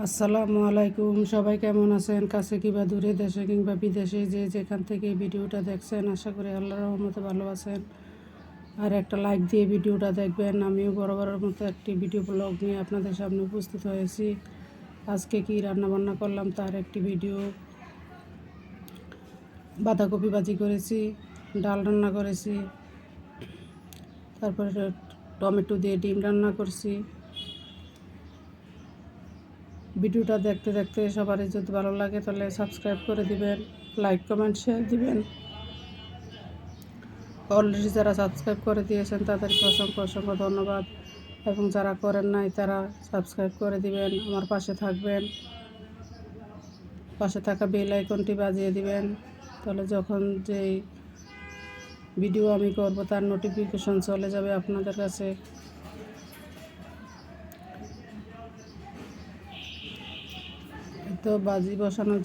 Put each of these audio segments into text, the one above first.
আসসালামু আলাইকুম। সবাই কেমন আছেন? কাছে কিংবা দূরে, দেশে কিংবা বিদেশে, যে যেখান থেকে এই ভিডিওটা দেখছেন, আশা করি আল্লাহর রহমতে ভালো আছেন। আর একটা লাইক দিয়ে ভিডিওটা দেখবেন। আমিও বরাবরের মতো একটি ভিডিও ব্লগ নিয়ে আপনাদের সামনে উপস্থিত হয়েছি। আজকে কি রান্না বান্না করলাম তার একটি ভিডিও। বাঁধাকপি ভাজি করেছি, ডাল রান্না করেছি, তারপরে টমেটো দিয়ে ডিম রান্না করছি। ভিডিওটা দেখতে দেখতে সবারই যদি ভালো লাগে তাহলে সাবস্ক্রাইব করে দিবেন, লাইক কমেন্ট শেয়ার দিবেন। অলরেডি যারা সাবস্ক্রাইব করে দিয়েছেন তাদেরকে অসংখ্য অসংখ্য ধন্যবাদ, এবং যারা করেন নাই তারা সাবস্ক্রাইব করে দিবেন, আমার পাশে থাকবেন। পাশে থাকা বেল আইকনটি বাজিয়ে দিবেন, তাহলে যখন যেই ভিডিও আমি করব তার নোটিফিকেশন চলে যাবে আপনাদের কাছে। তো ভাজি বসানোর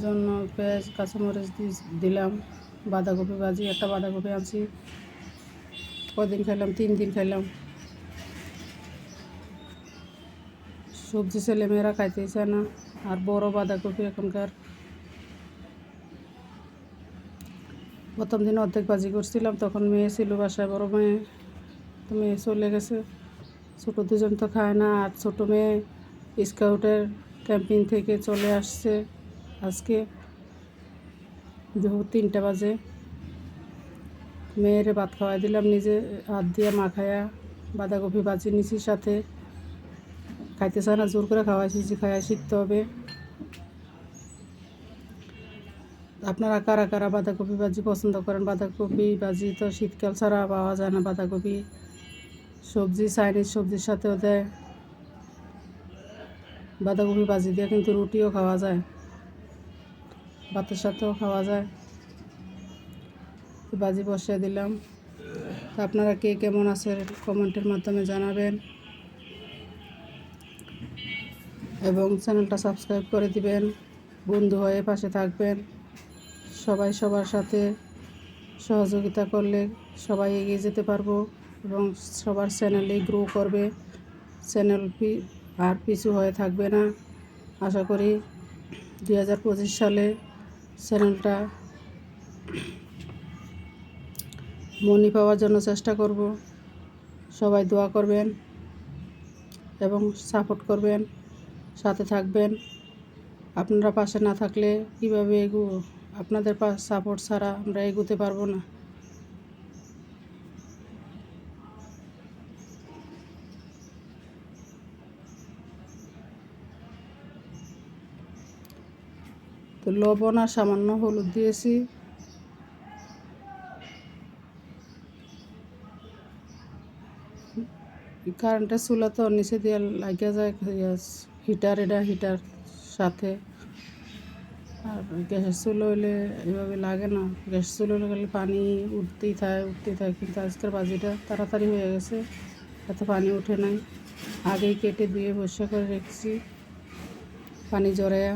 জন্য পেঁয়াজ কাঁচামরিচ দিলাম। বাঁধাকপি ভাজি, একটা বাঁধাকপি আনছি, কদিন খাইলাম, 3 দিন খাইলাম। সবজি ছেলেমেয়েরা খাইতেই চায় না, আর বড় বাঁধাকপি এখনকার। প্রথম দিন অর্ধেক ভাজি করছিলাম, তখন মেয়ে ছিল বাসায়, বড় মেয়ে, তো মেয়ে চলে গেছে। ছোটো দুজন তো খায় না, আর ছোটো মেয়ে স্কাউটের ক্যাম্পিং থেকে চলে আসছে আজকে। 3টা বাজে। মেয়ের ভাত খাওয়াই দিলাম, নিজে হাত দিয়ে মাখায়া বাঁধাকপি ভাজি নিছি, সাথে খাইতে চায় না, জোর করে খাওয়াইছি, খাওয়াই শিখতে হবে। আপনারা কারা কারা বাঁধাকপি ভাজি পছন্দ করেন? বাঁধাকপি ভাজি তো শীতকাল ছাড়া পাওয়া যায় না। বাঁধাকপি সবজি চাইনিজ সবজির সাথেও দেয়। বাঁধাকপি ভাজি দিয়ে কিন্তু রুটিও খাওয়া যায়, ভাতের সাথেও খাওয়া যায়। ভাজি বসিয়ে দিলাম। তো আপনারা কে কেমন আছেন কমেন্টের মাধ্যমে জানাবেন, এবং চ্যানেলটা সাবস্ক্রাইব করে দিবেন। বন্ধু হয়ে পাশে থাকবেন। সবাই সবার সাথে সহযোগিতা করলে সবাই এগিয়ে যেতে পারবো, এবং সবার চ্যানেলে গ্রো করবে। চ্যানেল আর পিছু হয়ে থাকবে না। আশা করি 2025 সালে চ্যানেলটা মনি পাওয়ার জন্য চেষ্টা করব। সবাই দোয়া করবেন এবং সাপোর্ট করবেন, সাথে থাকবেন। আপনারা পাশে না থাকলে কীভাবে এগোবো? আপনাদের সাপোর্ট ছাড়া আমরা এগোতে পারবো না। তো লবণ আর সামান্য হলুদ দিয়েছি। কারেন্টের চুলা তো নিচে দিয়ে লাগিয়ে যায় হিটার, এটা হিটার সাথে। আর গ্যাসের চুলো হইলে এভাবে লাগে না। গ্যাসের চুলো হলে পানি উঠতেই থাকে, কিন্তু আজকের ভাজিটা তাড়াতাড়ি হয়ে গেছে, এত পানি উঠে নাই। আগেই কেটে ধুয়ে পরিষ্কার করে রেখেছি, পানি জড়াইয়া।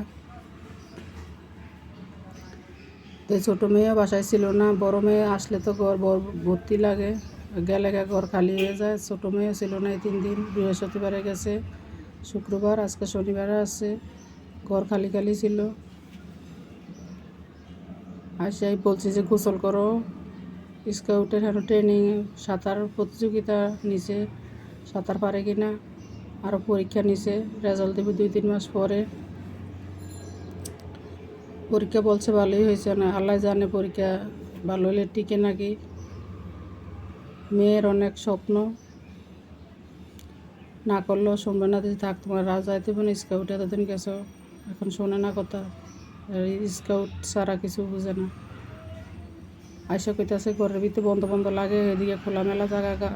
তো ছোটো মেয়েও বাসায় ছিল না, বড় মেয়ে আসলে তো ঘর ভর্তি লাগে, গেলে ঘর খালি হয়ে যায়। ছোটো মেয়ে ছিল না এই 3 দিন, বৃহস্পতিবারে গেছে, শুক্রবার, আজকে শনিবারে আসছে, ঘর খালি খালি ছিল। আর সেই বলছি যে গোসল করো, স্কাউটের ট্রেনিং, সাঁতার প্রতিযোগিতা নিচে, সাঁতার পারে কিনা, আরও পরীক্ষা নিচে, রেজাল্ট দেবে 2-3 মাস পরে। পরীক্ষা বলছে ভালোই হয়েছে, না আল্লাহ জানে পরীক্ষা ভালো হলে টিকে নাকি। মেয়ের অনেক স্বপ্ন, না করলেও শুনবে না। যদি থাক তোমার রাজ যাইতে না, স্কাউট এতদিন গেছো, এখন শোনে না কথা। স্কাউট ছাড়া কিছু বুঝে না। আইসা কইতাছে ঘরের ভিতরে বন্ধ বন্ধ লাগে, এদিকে খোলামেলা জায়গা,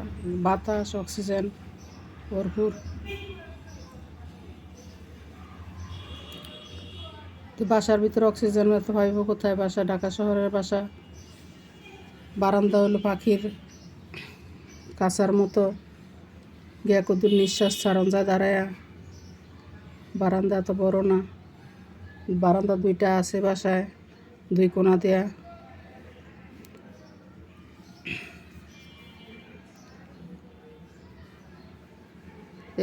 বাতাস, অক্সিজেন ভরপুর। তো বাসার ভিতরে অক্সিজেন এত পাইব কোথায়? বাসা ঢাকা শহরের বাসা, বারান্দা হলো পাখির কাছার মতো, গিয়া কদুর নিঃশ্বাস ছাড়ন যায় দাঁড়ায়া। বারান্দা এত বড় না, বারান্দা 2টা আছে বাসায়, 2 কোণা দেয়া।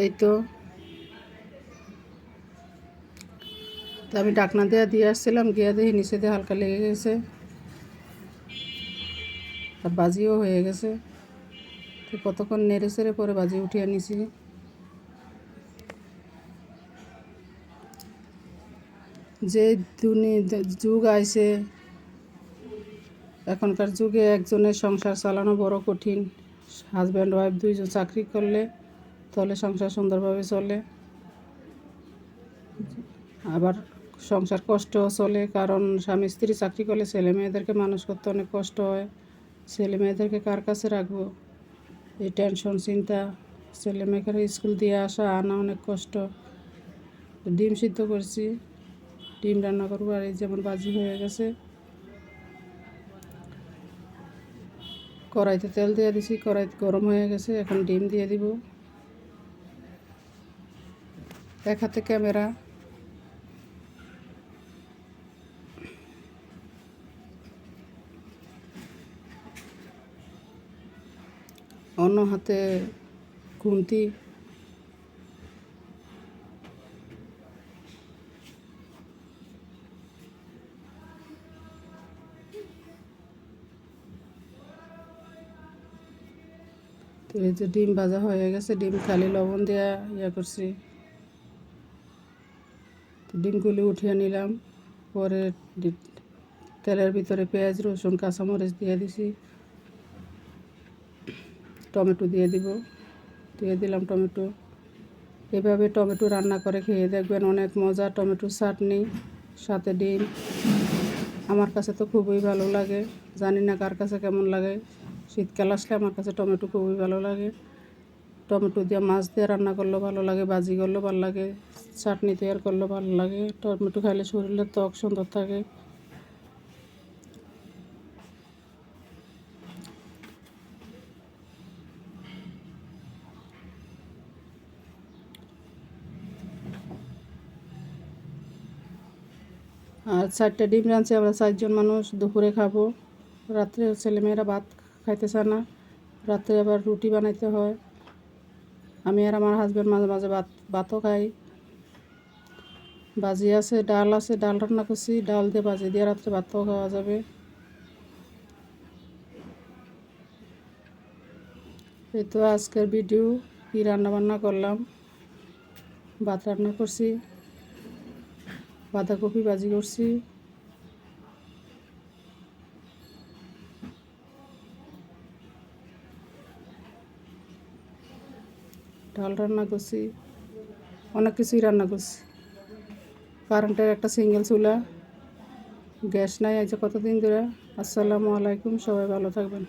এই তো আমি ডাকনা দিয়ে আসছিলাম, গিয়া দিয়ে নিচে দিয়ে হালকা লেগে গেছে, আর বাজিও হয়ে গেছে। তো কতক্ষণ নেড়ে চেড়ে পরে বাজি উঠিয়ে নিছি। যে যুগ আইছে, এখনকার যুগে একজনের সংসার চালানো বড় কঠিন। হাজব্যান্ড ওয়াইফ দুইজন চাকরি করলে তাহলে সংসার সুন্দরভাবে চলে, আবার সংসার কষ্টও চলে, কারণ স্বামী স্ত্রী চাকরি করলে ছেলে মেয়েদেরকে মানুষ করতে অনেক কষ্ট হয়। ছেলে মেয়েদেরকে কার কাছে রাখবো, এই টেনশন চিন্তা, ছেলে মেয়েকে স্কুল দিয়ে আসা আনা অনেক কষ্ট। ডিম সিদ্ধ করছি, ডিম রান্না করবো, আর এই যেমন বাজি হয়ে গেছে। কড়াইতে তেল দিয়ে দিছি, কড়াই গরম হয়ে গেছে, এখন ডিম দিয়ে দিব। এক হাতে ক্যামেরা, অন্য হাতে খুন্তি। তো এই যে ডিম ভাজা হয়ে গেছে, ডিম খালি লবণ দিয়ে করছি। ডিমগুলি উঠিয়ে নিলাম, পরে তেলের ভিতরে পেঁয়াজ রসুন কাঁচামরিচ দিয়ে দিছি, টমেটো দিয়ে দিলাম টমেটো। এভাবে টমেটো রান্না করে খেয়ে দেখবেন, অনেক মজা। টমেটোর চাটনি সাথে ডিম, আমার কাছে তো খুবই ভালো লাগে, জানি না কার কাছে কেমন লাগে। শীতকাল আসলে আমার কাছে টমেটো খুবই ভালো লাগে। টমেটো দিয়ে মাছ দিয়ে রান্না করলেও ভালো লাগে, ভাজি করলেও ভালো লাগে, চাটনি তৈরি করলেও ভালো লাগে। টমেটো খাইলে শরীরের ত্বক সুন্দর থাকে। আর 4টা ডিম রাঁধছি, আমরা 4জন মানুষ, দুপুরে খাবো। রাত্রে ছেলেমেয়েরা ভাত খাইতে চায় না, রাত্রে আবার রুটি বানাইতে হয়। আমি আর আমার হাজব্যান্ড মাঝে মাঝে ভাতও খাই। ভাজি আছে, ডাল আছে, ডাল রান্না করছি, ডাল দিয়ে ভাজি দিয়ে রাত্রে ভাতও খাওয়া যাবে। এই তো আজকের ভিডিও, কী রান্নাবান্না করলাম। ভাত রান্না করছি, বাঁধাকপি ভাজি করছি, ডাল রান্না করছি, অনেক কিছুই রান্না করছি। কারেন্টের একটা সিঙ্গেল চুলা, গ্যাস নাই, এই যে কতদিন ধরে। আসসালামু আলাইকুম, সবাই ভালো থাকবেন।